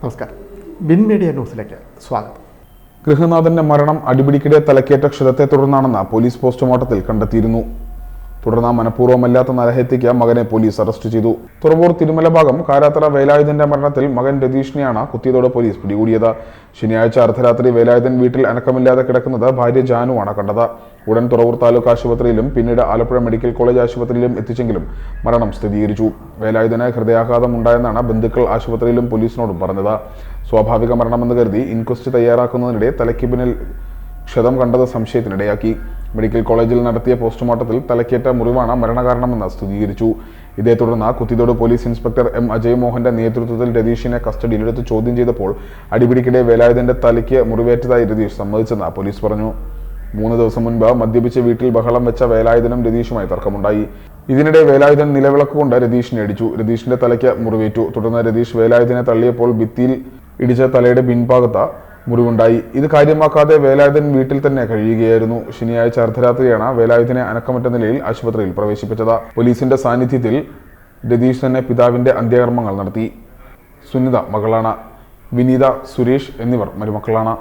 നമസ്കാരം. Bin media ന്യൂസിലേക്ക് സ്വാഗതം. ഗൃഹനാഥന്റെ മരണം അടിപിടിക്കിടെ തലക്കേറ്റ ക്ഷതത്തെ തുടർന്നാണെന്ന് പോലീസ് പോസ്റ്റ്മോർട്ടത്തിൽ കണ്ടെത്തിയിരുന്നു. തുടർന്ന് മനഃപൂർവ്വമല്ലാത്ത നരഹത്യയ്ക്ക് മകനെ പോലീസ് അറസ്റ്റ് ചെയ്തു. തുറവൂർ തിരുമല ഭാഗം കാരാത്തറ വേലായുധന്റെ മരണത്തിൽ മകൻ രതീഷിനെയാണ് കുത്തിയതോടെ പോലീസ് പിടികൂടിയത്. ശനിയാഴ്ച അർദ്ധരാത്രി വേലായുധൻ വീട്ടിൽ അനക്കമില്ലാതെ കിടക്കുന്നത് ഭാര്യ ജാനുവാണ് കണ്ടത്. ഉടൻ തുറവൂർ താലൂക്ക് ആശുപത്രിയിലും പിന്നീട് ആലപ്പുഴ മെഡിക്കൽ കോളേജ് ആശുപത്രിയിലും എത്തിച്ചെങ്കിലും മരണം സ്ഥിരീകരിച്ചു. വേലായുധന് ഹൃദയാഘാതം ഉണ്ടായെന്നാണ് ബന്ധുക്കൾ ആശുപത്രിയിലും പോലീസിനോടും പറഞ്ഞത്. സ്വാഭാവിക മരണമെന്ന് കരുതി ഇൻക്വസ്റ്റ് തയ്യാറാക്കുന്നതിനിടെ തലയ്ക്ക് പിന്നിൽ ക്ഷതം കണ്ടത് സംശയത്തിനിടയാക്കി. മെഡിക്കൽ കോളേജിൽ നടത്തിയ പോസ്റ്റ്മോർട്ടത്തിൽ തലക്കേറ്റ മുറിവാണ് മരണകാരണമെന്ന് സ്ഥിരീകരിച്ചു. ഇതേ തുടർന്ന് Kuthiathode police inspector M Ajay മോഹന്റെ നേതൃത്വത്തിൽ രതീഷിനെ കസ്റ്റഡിയിലെടുത്ത് ചോദ്യം ചെയ്തപ്പോൾ അടിപിടിക്കിടെ വേലായുധന്റെ തലയ്ക്ക് മുറിവേറ്റതായി രതീഷ് സമ്മതിച്ചെന്ന് പോലീസ് പറഞ്ഞു. 3 ദിവസം മുൻപ് മദ്യപിച്ച് വീട്ടിൽ ബഹളം വെച്ച വേലായുധനും രതീഷുമായി തർക്കമുണ്ടായി. ഇതിനിടെ വേലായുധൻ നിലവിളക്കുകൊണ്ട് രതീഷിനെ അടിച്ചു. രതീഷിന്റെ തലയ്ക്ക് മുറിവേറ്റു. തുടർന്ന് രതീഷ് വേലായുധനെ തള്ളിയപ്പോൾ ഭിത്തിയിൽ ഇടിച്ച തലയുടെ പിൻഭാഗത്ത് മുറിവുണ്ടായി. ഇത് കാര്യമാക്കാതെ വേലായുധൻ വീട്ടിൽ തന്നെ കഴിയുകയായിരുന്നു. ശനിയാഴ്ച അർദ്ധരാത്രിയാണ് വേലായുധനെ അനക്കമറ്റ നിലയിൽ ആശുപത്രിയിൽ പ്രവേശിപ്പിച്ചത്. പോലീസിന്റെ സാന്നിധ്യത്തിൽ രതീഷ് തന്നെ പിതാവിന്റെ അന്ത്യകർമ്മങ്ങൾ നടത്തി. സുനിത മകളാണ്. വിനീത, സുരേഷ് എന്നിവർ മരുമക്കളാണ്.